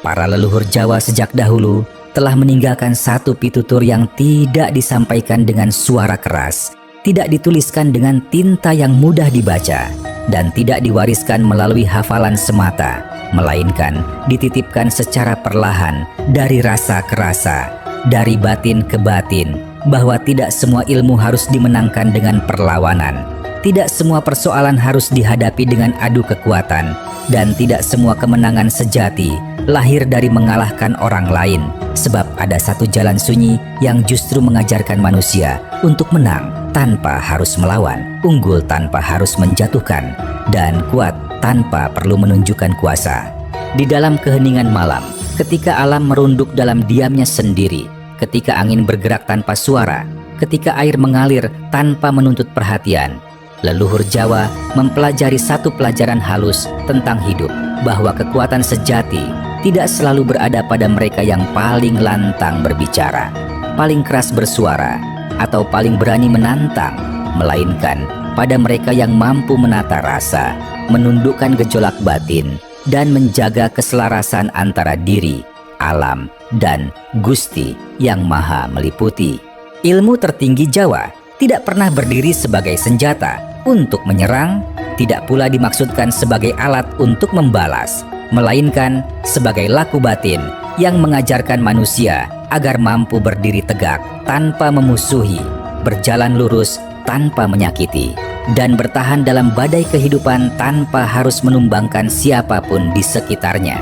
Para leluhur Jawa sejak dahulu telah meninggalkan satu pitutur yang tidak disampaikan dengan suara keras, tidak dituliskan dengan tinta yang mudah dibaca, dan tidak diwariskan melalui hafalan semata, melainkan dititipkan secara perlahan dari rasa ke rasa, dari batin ke batin, bahwa tidak semua ilmu harus dimenangkan dengan perlawanan, tidak semua persoalan harus dihadapi dengan adu kekuatan, dan tidak semua kemenangan sejati lahir dari mengalahkan orang lain, sebab ada satu jalan sunyi yang justru mengajarkan manusia untuk menang tanpa harus melawan, unggul tanpa harus menjatuhkan, dan kuat tanpa perlu menunjukkan kuasa. Di dalam keheningan malam, ketika alam merunduk dalam diamnya sendiri, ketika angin bergerak tanpa suara, ketika air mengalir tanpa menuntut perhatian, leluhur Jawa mempelajari satu pelajaran halus tentang hidup, bahwa kekuatan sejati tidak selalu berada pada mereka yang paling lantang berbicara, paling keras bersuara, atau paling berani menantang, melainkan pada mereka yang mampu menata rasa, menundukkan gejolak batin, dan menjaga keselarasan antara diri, alam, dan Gusti yang Maha Meliputi. Ilmu tertinggi Jawa tidak pernah berdiri sebagai senjata untuk menyerang, tidak pula dimaksudkan sebagai alat untuk membalas, melainkan sebagai laku batin yang mengajarkan manusia agar mampu berdiri tegak tanpa memusuhi, berjalan lurus tanpa menyakiti, dan bertahan dalam badai kehidupan tanpa harus menumbangkan siapapun di sekitarnya.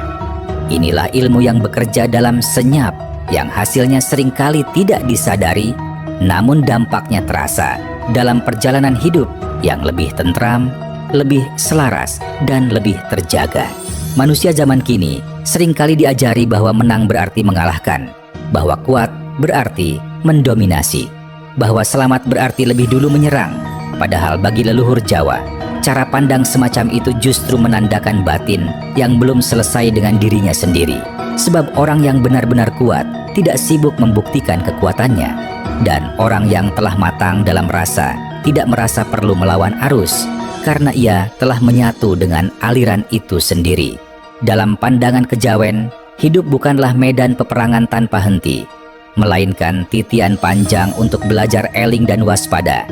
Inilah ilmu yang bekerja dalam senyap, yang hasilnya seringkali tidak disadari, namun dampaknya terasa dalam perjalanan hidup yang lebih tentram, lebih selaras, dan lebih terjaga. Manusia zaman kini seringkali diajari bahwa menang berarti mengalahkan, bahwa kuat berarti mendominasi, bahwa selamat berarti lebih dulu menyerang. Padahal bagi leluhur Jawa, cara pandang semacam itu justru menandakan batin yang belum selesai dengan dirinya sendiri. Sebab orang yang benar-benar kuat tidak sibuk membuktikan kekuatannya, dan orang yang telah matang dalam rasa tidak merasa perlu melawan arus, karena ia telah menyatu dengan aliran itu sendiri. Dalam pandangan kejawen, hidup bukanlah medan peperangan tanpa henti, melainkan titian panjang untuk belajar eling dan waspada,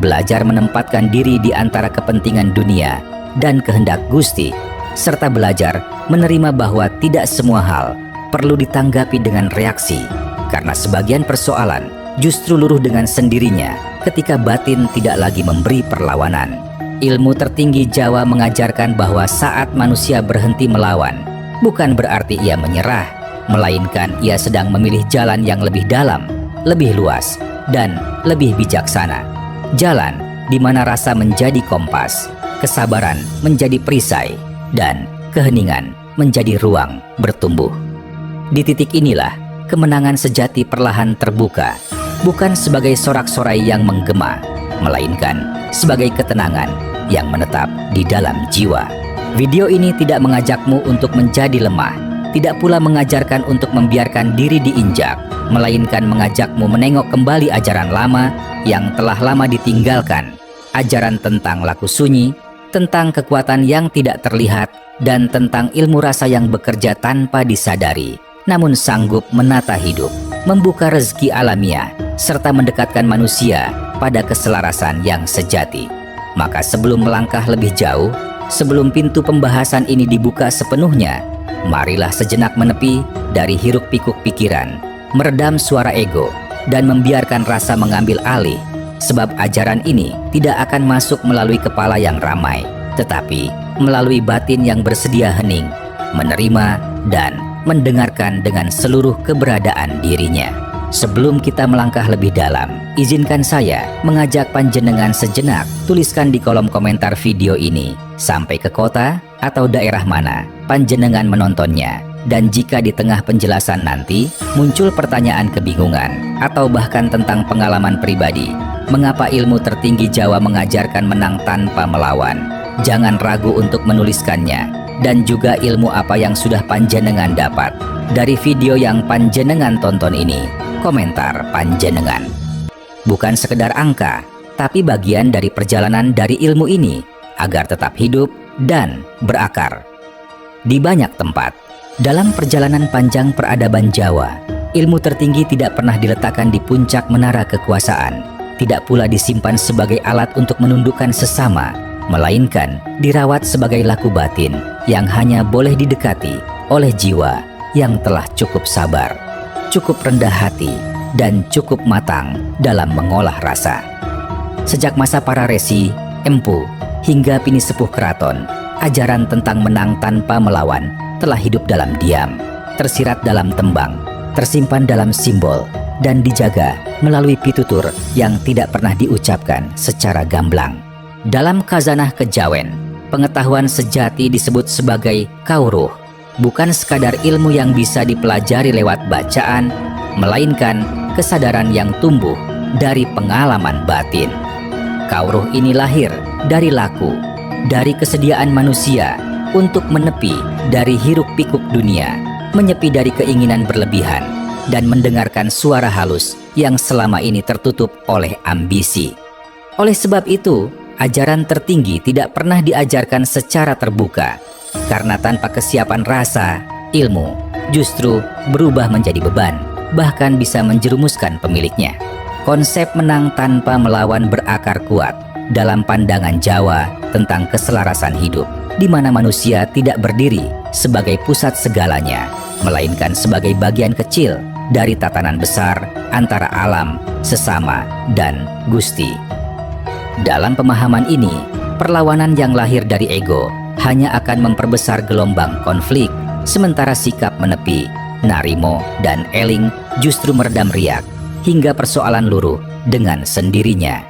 belajar menempatkan diri di antara kepentingan dunia dan kehendak Gusti, serta belajar menerima bahwa tidak semua hal perlu ditanggapi dengan reaksi, karena sebagian persoalan justru luruh dengan sendirinya ketika batin tidak lagi memberi perlawanan. Ilmu tertinggi Jawa mengajarkan bahwa saat manusia berhenti melawan, bukan berarti ia menyerah, melainkan ia sedang memilih jalan yang lebih dalam, lebih luas, dan lebih bijaksana. Jalan di mana rasa menjadi kompas, kesabaran menjadi perisai, dan keheningan menjadi ruang bertumbuh. Di titik inilah kemenangan sejati perlahan terbuka, bukan sebagai sorak-sorai yang menggema, melainkan sebagai ketenangan yang menetap di dalam jiwa. Video ini tidak mengajakmu untuk menjadi lemah, tidak pula mengajarkan untuk membiarkan diri diinjak, melainkan mengajakmu menengok kembali ajaran lama yang telah lama ditinggalkan, ajaran tentang laku sunyi, tentang kekuatan yang tidak terlihat, dan tentang ilmu rasa yang bekerja tanpa disadari, namun sanggup menata hidup, membuka rezeki alamiah, serta mendekatkan manusia pada keselarasan yang sejati. Maka sebelum melangkah lebih jauh, sebelum pintu pembahasan ini dibuka sepenuhnya, marilah sejenak menepi dari hiruk-pikuk pikiran, meredam suara ego, dan membiarkan rasa mengambil alih, sebab ajaran ini tidak akan masuk melalui kepala yang ramai, tetapi melalui batin yang bersedia hening, menerima dan mendengarkan dengan seluruh keberadaan dirinya. Sebelum kita melangkah lebih dalam, izinkan saya mengajak panjenengan sejenak tuliskan di kolom komentar video ini sampai ke kota atau daerah mana panjenengan menontonnya. Dan jika di tengah penjelasan nanti muncul pertanyaan kebingungan atau bahkan tentang pengalaman pribadi, mengapa ilmu tertinggi Jawa mengajarkan menang tanpa melawan, jangan ragu untuk menuliskannya. Dan juga ilmu apa yang sudah panjenengan dapat dari video yang panjenengan tonton ini, komentar panjenengan. Bukan sekedar angka, tapi bagian dari perjalanan dari ilmu ini agar tetap hidup dan berakar. Di banyak tempat, Dalam perjalanan panjang peradaban Jawa, ilmu tertinggi tidak pernah diletakkan di puncak menara kekuasaan, tidak pula disimpan sebagai alat untuk menundukkan sesama, melainkan dirawat sebagai laku batin yang hanya boleh didekati oleh jiwa yang telah cukup sabar, cukup rendah hati, dan cukup matang dalam mengolah rasa. Sejak masa para resi, empu, hingga Pini Sepuh Keraton, ajaran tentang menang tanpa melawan telah hidup dalam diam, tersirat dalam tembang, tersimpan dalam simbol, dan dijaga melalui pitutur yang tidak pernah diucapkan secara gamblang. Dalam khazanah kejawen, pengetahuan sejati disebut sebagai kauruh, bukan sekadar ilmu yang bisa dipelajari lewat bacaan, melainkan kesadaran yang tumbuh dari pengalaman batin. Kauruh ini lahir dari laku, dari kesediaan manusia untuk menepi dari hiruk-pikuk dunia, menyepi dari keinginan berlebihan, dan mendengarkan suara halus yang selama ini tertutup oleh ambisi. Oleh sebab itu, ajaran tertinggi tidak pernah diajarkan secara terbuka, karena tanpa kesiapan rasa, ilmu justru berubah menjadi beban, bahkan bisa menjerumuskan pemiliknya. Konsep menang tanpa melawan berakar kuat dalam pandangan Jawa tentang keselarasan hidup, di mana manusia tidak berdiri sebagai pusat segalanya, melainkan sebagai bagian kecil dari tatanan besar antara alam, sesama, dan Gusti. Dalam pemahaman ini, perlawanan yang lahir dari ego hanya akan memperbesar gelombang konflik, sementara sikap menepi, narimo, dan eling justru meredam riak, hingga persoalan luruh dengan sendirinya.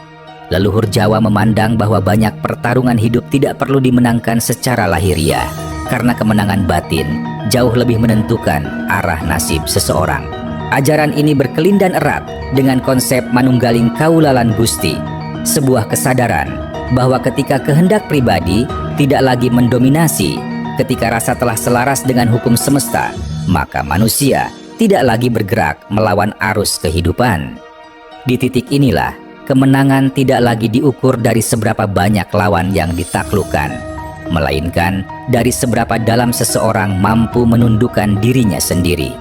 Leluhur Jawa memandang bahwa banyak pertarungan hidup tidak perlu dimenangkan secara lahiriah, karena kemenangan batin jauh lebih menentukan arah nasib seseorang. Ajaran ini berkelindan erat dengan konsep manunggaling kaulalan Gusti, sebuah kesadaran bahwa ketika kehendak pribadi tidak lagi mendominasi, ketika rasa telah selaras dengan hukum semesta, maka manusia tidak lagi bergerak melawan arus kehidupan. Di titik inilah, kemenangan tidak lagi diukur dari seberapa banyak lawan yang ditaklukkan, melainkan dari seberapa dalam seseorang mampu menundukkan dirinya sendiri.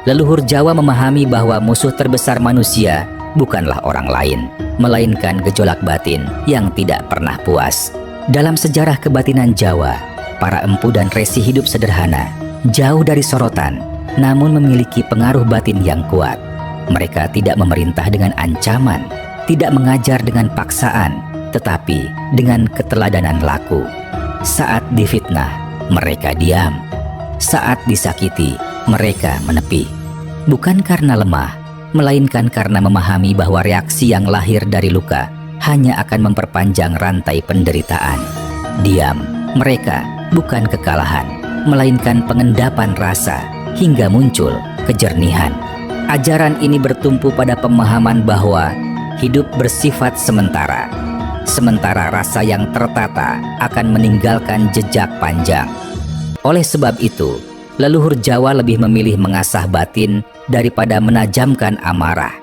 Leluhur Jawa memahami bahwa musuh terbesar manusia bukanlah orang lain, melainkan gejolak batin yang tidak pernah puas. Dalam sejarah kebatinan Jawa, para empu dan resi hidup sederhana, jauh dari sorotan, namun memiliki pengaruh batin yang kuat. Mereka tidak memerintah dengan ancaman, tidak mengajar dengan paksaan, tetapi dengan keteladanan laku. Saat difitnah, mereka diam. Saat disakiti, mereka menepi. Bukan karena lemah, melainkan karena memahami bahwa reaksi yang lahir dari luka hanya akan memperpanjang rantai penderitaan. Diam, mereka bukan kekalahan, melainkan pengendapan rasa, hingga muncul kejernihan. Ajaran ini bertumpu pada pemahaman bahwa hidup bersifat sementara, sementara rasa yang tertata akan meninggalkan jejak panjang. Oleh sebab itu, leluhur Jawa lebih memilih mengasah batin daripada menajamkan amarah.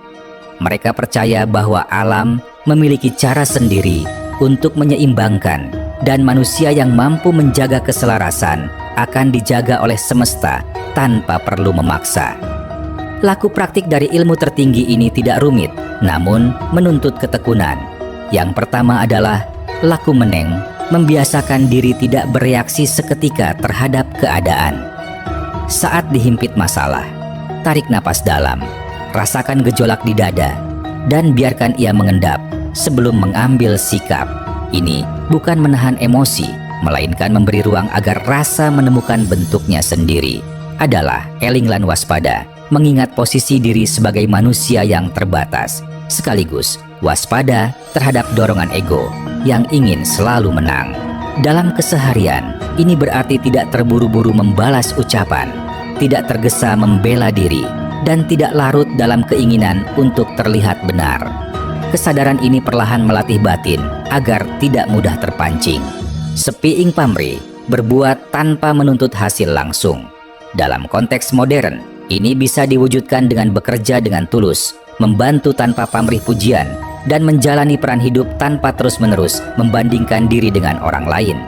Mereka percaya bahwa alam memiliki cara sendiri untuk menyeimbangkan, dan manusia yang mampu menjaga keselarasan akan dijaga oleh semesta tanpa perlu memaksa. Laku praktik dari ilmu tertinggi ini tidak rumit, namun menuntut ketekunan. Yang pertama adalah laku meneng, membiasakan diri tidak bereaksi seketika terhadap keadaan. Saat dihimpit masalah, tarik napas dalam, rasakan gejolak di dada, dan biarkan ia mengendap sebelum mengambil sikap. Ini bukan menahan emosi, melainkan memberi ruang agar rasa menemukan bentuknya sendiri. Adalah eling lan waspada, mengingat posisi diri sebagai manusia yang terbatas, sekaligus waspada terhadap dorongan ego yang ingin selalu menang. Dalam keseharian, ini berarti tidak terburu-buru membalas ucapan, tidak tergesa membela diri, dan tidak larut dalam keinginan untuk terlihat benar. Kesadaran ini perlahan melatih batin agar tidak mudah terpancing. Sepi ing pamrih, berbuat tanpa menuntut hasil langsung. Dalam konteks modern, ini bisa diwujudkan dengan bekerja dengan tulus, membantu tanpa pamrih pujian, dan menjalani peran hidup tanpa terus-menerus membandingkan diri dengan orang lain.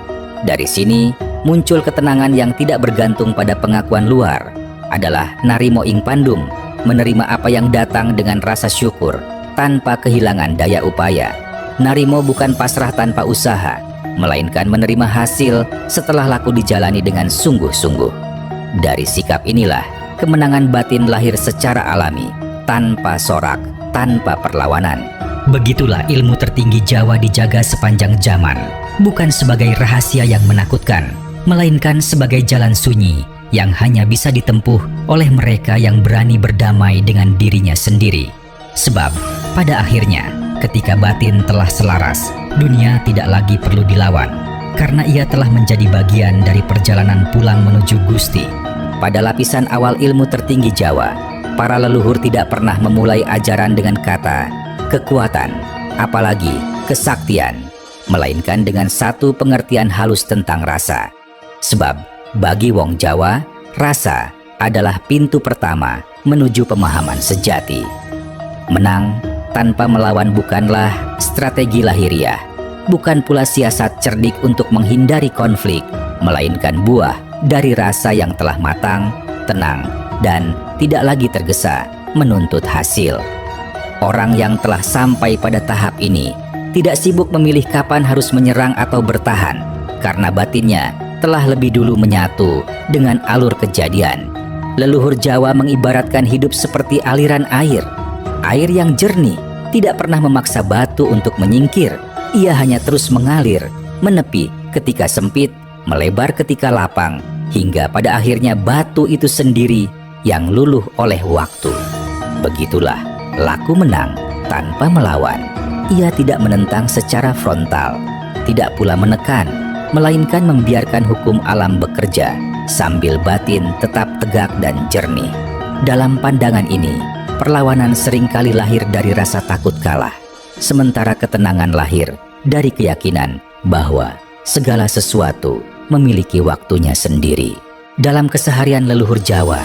Dari sini, muncul ketenangan yang tidak bergantung pada pengakuan luar, adalah narimo ing pandum, menerima apa yang datang dengan rasa syukur tanpa kehilangan daya upaya. Narimo bukan pasrah tanpa usaha, melainkan menerima hasil setelah laku dijalani dengan sungguh-sungguh. Dari sikap inilah kemenangan batin lahir secara alami, tanpa sorak, tanpa perlawanan. Begitulah ilmu tertinggi Jawa dijaga sepanjang zaman, bukan sebagai rahasia yang menakutkan, melainkan sebagai jalan sunyi yang hanya bisa ditempuh oleh mereka yang berani berdamai dengan dirinya sendiri. Sebab pada akhirnya, ketika batin telah selaras, dunia tidak lagi perlu dilawan, karena ia telah menjadi bagian dari perjalanan pulang menuju Gusti. Pada lapisan awal ilmu tertinggi Jawa, para leluhur tidak pernah memulai ajaran dengan kata kekuatan, apalagi kesaktian, melainkan dengan satu pengertian halus tentang rasa. Sebab bagi wong Jawa, rasa adalah pintu pertama menuju pemahaman sejati. Menang tanpa melawan bukanlah strategi lahiriah, bukan pula siasat cerdik untuk menghindari konflik, melainkan buah dari rasa yang telah matang, tenang, dan tidak lagi tergesa menuntut hasil. Orang yang telah sampai pada tahap ini tidak sibuk memilih kapan harus menyerang atau bertahan, karena batinnya telah lebih dulu menyatu dengan alur kejadian. Leluhur Jawa mengibaratkan hidup seperti aliran air. Air yang jernih tidak pernah memaksa batu untuk menyingkir. Ia hanya terus mengalir, menepi ketika sempit, melebar ketika lapang, hingga pada akhirnya batu itu sendiri yang luluh oleh waktu. Begitulah laku menang tanpa melawan. Ia tidak menentang secara frontal, tidak pula menekan, melainkan membiarkan hukum alam bekerja sambil batin tetap tegak dan jernih. Dalam pandangan ini, perlawanan seringkali lahir dari rasa takut kalah, sementara ketenangan lahir dari keyakinan bahwa segala sesuatu memiliki waktunya sendiri. Dalam keseharian leluhur Jawa,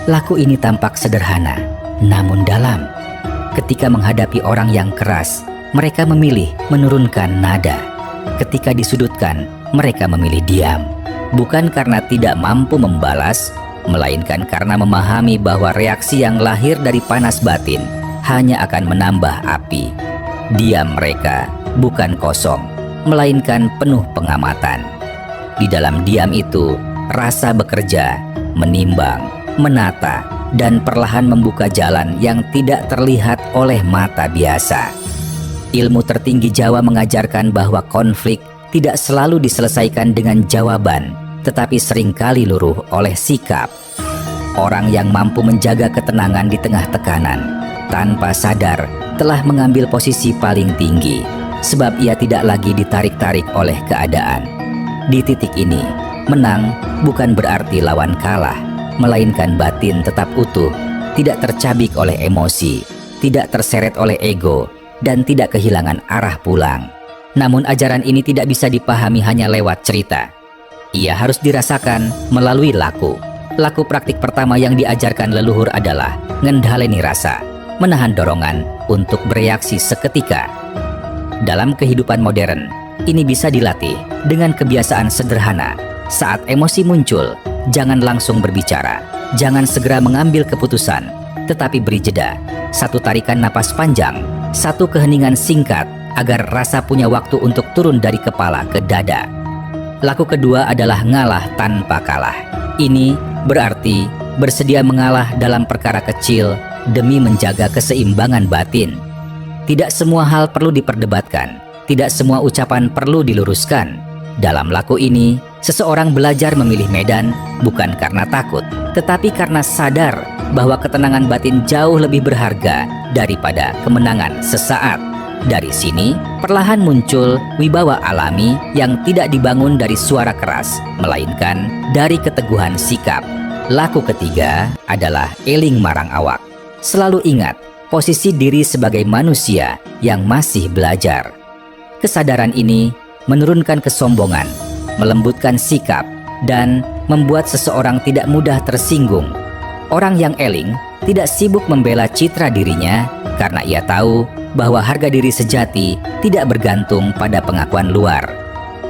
laku ini tampak sederhana, namun dalam. Ketika menghadapi orang yang keras, mereka memilih menurunkan nada. Ketika disudutkan, mereka memilih diam. Bukan karena tidak mampu membalas, melainkan karena memahami bahwa reaksi yang lahir dari panas batin hanya akan menambah api. Diam mereka bukan kosong, melainkan penuh pengamatan. Di dalam diam itu, rasa bekerja, menimbang, menata, dan perlahan membuka jalan yang tidak terlihat oleh mata biasa. Ilmu tertinggi Jawa mengajarkan bahwa konflik tidak selalu diselesaikan dengan jawaban, tetapi seringkali luruh oleh sikap. Orang yang mampu menjaga ketenangan di tengah tekanan, tanpa sadar telah mengambil posisi paling tinggi, sebab ia tidak lagi ditarik-tarik oleh keadaan. Di titik ini, menang bukan berarti lawan kalah, melainkan batin tetap utuh, tidak tercabik oleh emosi, tidak terseret oleh ego, dan tidak kehilangan arah pulang. Namun ajaran ini tidak bisa dipahami hanya lewat cerita. Ia harus dirasakan melalui laku. Laku praktik pertama yang diajarkan leluhur adalah ngendhaleni rasa, menahan dorongan untuk bereaksi seketika. Dalam kehidupan modern, ini bisa dilatih dengan kebiasaan sederhana. Saat emosi muncul, jangan langsung berbicara, jangan segera mengambil keputusan, tetapi beri jeda, satu tarikan napas panjang, satu keheningan singkat, agar rasa punya waktu untuk turun dari kepala ke dada. Laku kedua adalah ngalah tanpa kalah. Ini berarti bersedia mengalah dalam perkara kecil demi menjaga keseimbangan batin. Tidak semua hal perlu diperdebatkan, tidak semua ucapan perlu diluruskan. Dalam laku ini, seseorang belajar memilih medan bukan karena takut, tetapi karena sadar bahwa ketenangan batin jauh lebih berharga daripada kemenangan sesaat. Dari sini, perlahan muncul wibawa alami yang tidak dibangun dari suara keras, melainkan dari keteguhan sikap. Laku ketiga adalah eling marang awak. Selalu ingat posisi diri sebagai manusia yang masih belajar. Kesadaran ini menurunkan kesombongan, melembutkan sikap, dan membuat seseorang tidak mudah tersinggung. Orang yang eling tidak sibuk membela citra dirinya karena ia tahu bahwa harga diri sejati tidak bergantung pada pengakuan luar.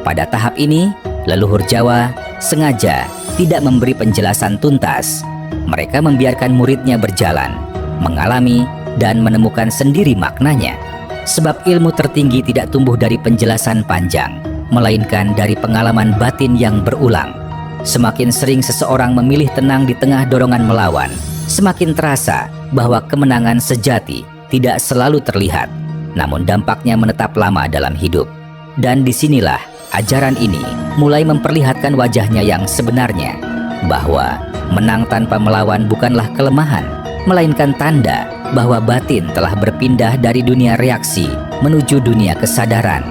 Pada tahap ini, Leluhur Jawa sengaja tidak memberi penjelasan tuntas. Mereka membiarkan muridnya berjalan, mengalami, dan menemukan sendiri maknanya. Sebab ilmu tertinggi tidak tumbuh dari penjelasan panjang, melainkan dari pengalaman batin yang berulang. Semakin sering seseorang memilih tenang di tengah dorongan melawan, semakin terasa bahwa kemenangan sejati tidak selalu terlihat, namun dampaknya menetap lama dalam hidup. Dan disinilah ajaran ini mulai memperlihatkan wajahnya yang sebenarnya, bahwa menang tanpa melawan bukanlah kelemahan, melainkan tanda bahwa batin telah berpindah dari dunia reaksi menuju dunia kesadaran.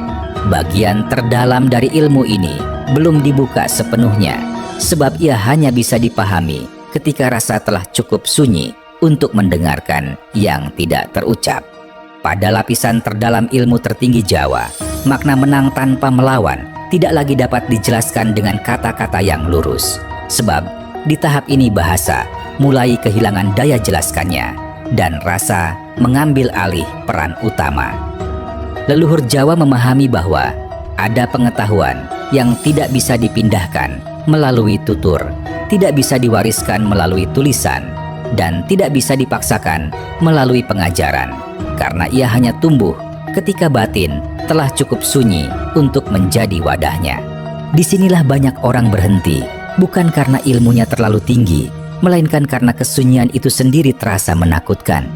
Bagian terdalam dari ilmu ini belum dibuka sepenuhnya, sebab ia hanya bisa dipahami ketika rasa telah cukup sunyi untuk mendengarkan yang tidak terucap. Pada lapisan terdalam ilmu tertinggi Jawa, makna menang tanpa melawan tidak lagi dapat dijelaskan dengan kata-kata yang lurus. Sebab di tahap ini bahasa mulai kehilangan daya jelaskannya, dan rasa mengambil alih peran utama. Leluhur Jawa memahami bahwa ada pengetahuan yang tidak bisa dipindahkan melalui tutur, tidak bisa diwariskan melalui tulisan, dan tidak bisa dipaksakan melalui pengajaran, karena ia hanya tumbuh ketika batin telah cukup sunyi untuk menjadi wadahnya. Disinilah banyak orang berhenti, bukan karena ilmunya terlalu tinggi, melainkan karena kesunyian itu sendiri terasa menakutkan.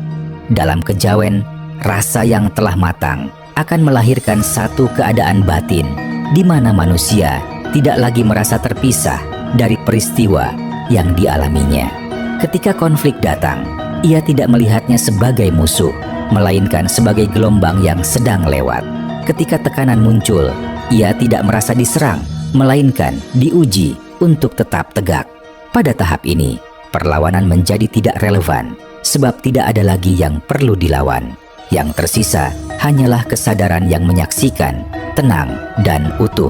Dalam kejawen, rasa yang telah matang akan melahirkan satu keadaan batin di mana manusia tidak lagi merasa terpisah dari peristiwa yang dialaminya. Ketika konflik datang, ia tidak melihatnya sebagai musuh, melainkan sebagai gelombang yang sedang lewat. Ketika tekanan muncul, ia tidak merasa diserang, melainkan diuji untuk tetap tegak. Pada tahap ini, perlawanan menjadi tidak relevan, sebab tidak ada lagi yang perlu dilawan. Yang tersisa hanyalah kesadaran yang menyaksikan, tenang, dan utuh.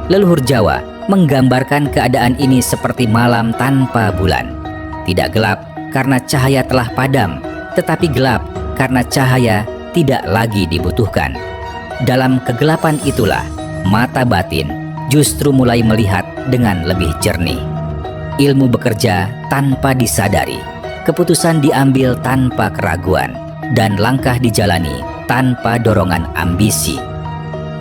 Leluhur Jawa menggambarkan keadaan ini seperti malam tanpa bulan. Tidak gelap karena cahaya telah padam, tetapi gelap karena cahaya tidak lagi dibutuhkan. Dalam kegelapan itulah, mata batin justru mulai melihat dengan lebih jernih. Ilmu bekerja tanpa disadari, keputusan diambil tanpa keraguan, dan langkah dijalani tanpa dorongan ambisi.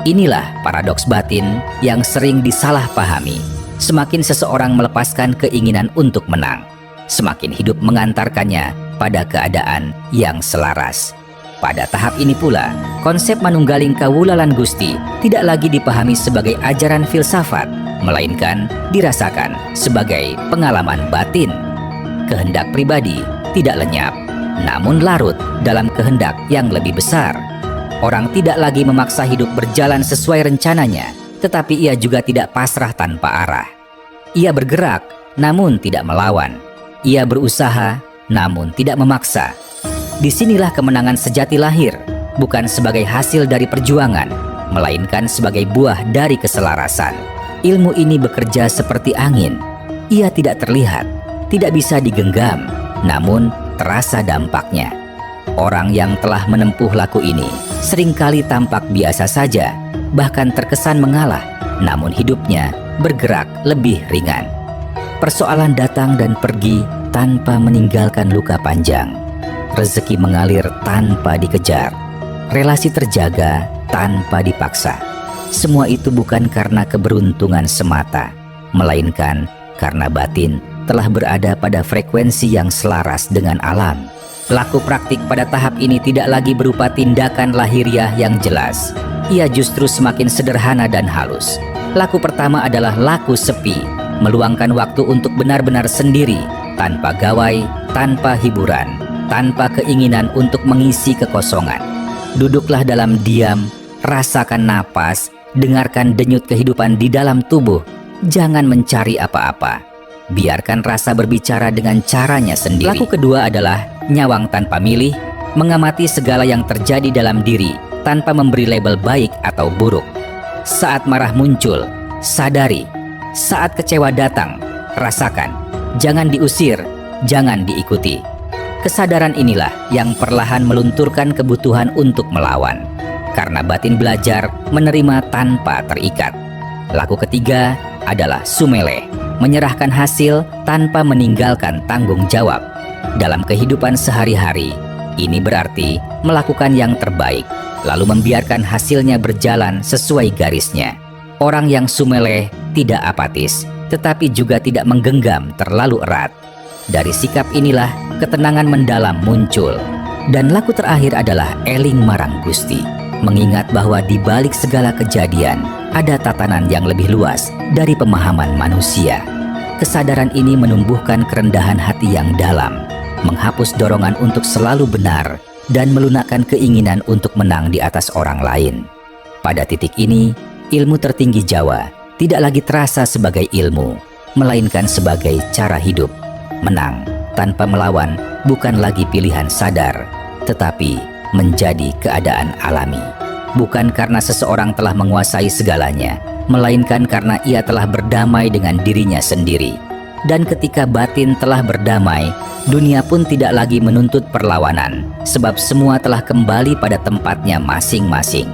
Inilah paradoks batin yang sering disalahpahami. Semakin seseorang melepaskan keinginan untuk menang, semakin hidup mengantarkannya pada keadaan yang selaras. Pada tahap ini pula, konsep manunggaling kawulalan Gusti tidak lagi dipahami sebagai ajaran filsafat, melainkan dirasakan sebagai pengalaman batin. Kehendak pribadi tidak lenyap, namun larut dalam kehendak yang lebih besar. Orang tidak lagi memaksa hidup berjalan sesuai rencananya, tetapi ia juga tidak pasrah tanpa arah. Ia bergerak, namun tidak melawan. Ia berusaha, namun tidak memaksa. Disinilah kemenangan sejati lahir, bukan sebagai hasil dari perjuangan, melainkan sebagai buah dari keselarasan. Ilmu ini bekerja seperti angin. Ia tidak terlihat, tidak bisa digenggam, namun terasa dampaknya. Orang yang telah menempuh laku ini seringkali tampak biasa saja, bahkan terkesan mengalah, namun hidupnya bergerak lebih ringan. Persoalan datang dan pergi tanpa meninggalkan luka panjang. Rezeki mengalir tanpa dikejar. Relasi terjaga tanpa dipaksa. Semua itu bukan karena keberuntungan semata, melainkan karena batin telah berada pada frekuensi yang selaras dengan alam. Laku praktik pada tahap ini tidak lagi berupa tindakan lahiriah yang jelas. Ia justru semakin sederhana dan halus. Laku pertama adalah laku sepi, meluangkan waktu untuk benar-benar sendiri, tanpa gawai, tanpa hiburan, tanpa keinginan untuk mengisi kekosongan. Duduklah dalam diam, rasakan napas, dengarkan denyut kehidupan di dalam tubuh. Jangan mencari apa-apa. Biarkan rasa berbicara dengan caranya sendiri. Laku kedua adalah nyawang tanpa milih, mengamati segala yang terjadi dalam diri tanpa memberi label baik atau buruk. Saat marah muncul, sadari. Saat kecewa datang, rasakan. Jangan diusir, jangan diikuti. Kesadaran inilah yang perlahan melunturkan kebutuhan untuk melawan, karena batin belajar menerima tanpa terikat. Laku ketiga adalah sumeleh, menyerahkan hasil tanpa meninggalkan tanggung jawab. Dalam kehidupan sehari-hari, ini berarti melakukan yang terbaik, lalu membiarkan hasilnya berjalan sesuai garisnya. Orang yang sumeleh tidak apatis, tetapi juga tidak menggenggam terlalu erat. Dari sikap inilah ketenangan mendalam muncul. Dan laku terakhir adalah eling marang Gusti, mengingat bahwa di balik segala kejadian ada tatanan yang lebih luas dari pemahaman manusia. Kesadaran ini menumbuhkan kerendahan hati yang dalam, menghapus dorongan untuk selalu benar, dan melunakkan keinginan untuk menang di atas orang lain. Pada titik ini, ilmu tertinggi Jawa tidak lagi terasa sebagai ilmu, melainkan sebagai cara hidup. Menang tanpa melawan bukan lagi pilihan sadar, tetapi menjadi keadaan alami. Bukan karena seseorang telah menguasai segalanya, melainkan karena ia telah berdamai dengan dirinya sendiri. Dan ketika batin telah berdamai, dunia pun tidak lagi menuntut perlawanan, sebab semua telah kembali pada tempatnya masing-masing.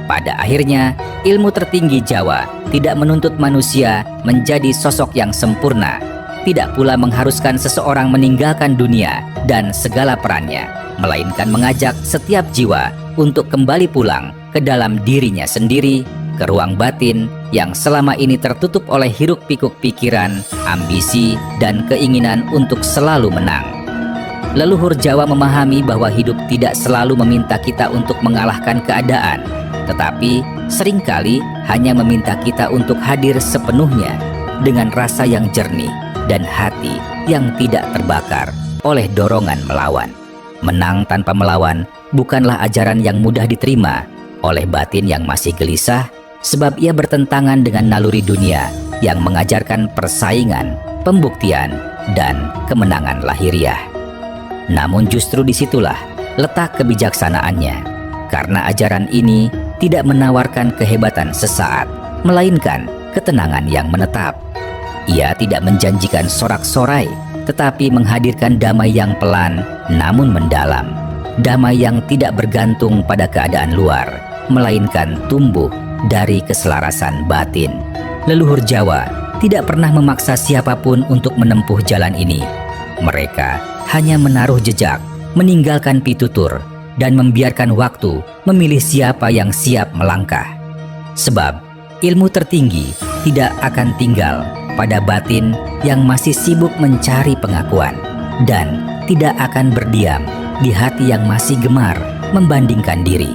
Pada akhirnya, ilmu tertinggi Jawa tidak menuntut manusia menjadi sosok yang sempurna, tidak pula mengharuskan seseorang meninggalkan dunia dan segala perannya, melainkan mengajak setiap jiwa untuk kembali pulang ke dalam dirinya sendiri, ke ruang batin yang selama ini tertutup oleh hiruk-pikuk pikiran, ambisi, dan keinginan untuk selalu menang. Leluhur Jawa memahami bahwa hidup tidak selalu meminta kita untuk mengalahkan keadaan, tetapi seringkali hanya meminta kita untuk hadir sepenuhnya dengan rasa yang jernih dan hati yang tidak terbakar oleh dorongan melawan. Menang tanpa melawan bukanlah ajaran yang mudah diterima oleh batin yang masih gelisah, sebab ia bertentangan dengan naluri dunia yang mengajarkan persaingan, pembuktian, dan kemenangan lahiriah. Namun justru disitulah letak kebijaksanaannya, karena ajaran ini tidak menawarkan kehebatan sesaat, melainkan ketenangan yang menetap. Ia tidak menjanjikan sorak-sorai, tetapi menghadirkan damai yang pelan namun mendalam. Damai yang tidak bergantung pada keadaan luar, melainkan tumbuh dari keselarasan batin. Leluhur Jawa tidak pernah memaksa siapapun untuk menempuh jalan ini. Mereka hanya menaruh jejak, meninggalkan pitutur, dan membiarkan waktu memilih siapa yang siap melangkah. Sebab ilmu tertinggi tidak akan tinggal pada batin yang masih sibuk mencari pengakuan, dan tidak akan berdiam di hati yang masih gemar membandingkan diri.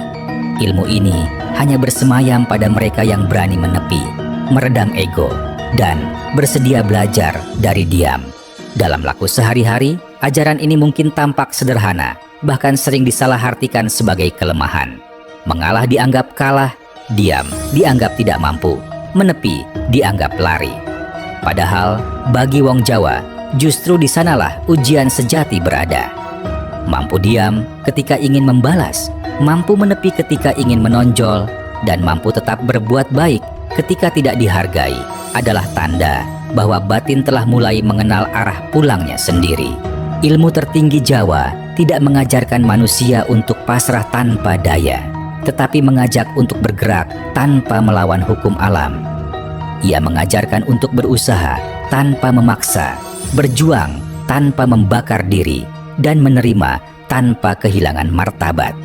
Ilmu ini hanya bersemayam pada mereka yang berani menepi, meredam ego, dan bersedia belajar dari diam. Dalam laku sehari-hari, ajaran ini mungkin tampak sederhana, bahkan sering disalahartikan sebagai kelemahan. Mengalah dianggap kalah, diam dianggap tidak mampu, menepi dianggap lari. Padahal bagi wong Jawa, justru di sanalah ujian sejati berada. Mampu diam ketika ingin membalas, mampu menepi ketika ingin menonjol, dan mampu tetap berbuat baik ketika tidak dihargai adalah tanda bahwa batin telah mulai mengenal arah pulangnya sendiri. Ilmu tertinggi Jawa tidak mengajarkan manusia untuk pasrah tanpa daya, tetapi mengajak untuk bergerak tanpa melawan hukum alam. Ia mengajarkan untuk berusaha tanpa memaksa, berjuang tanpa membakar diri, dan menerima tanpa kehilangan martabat.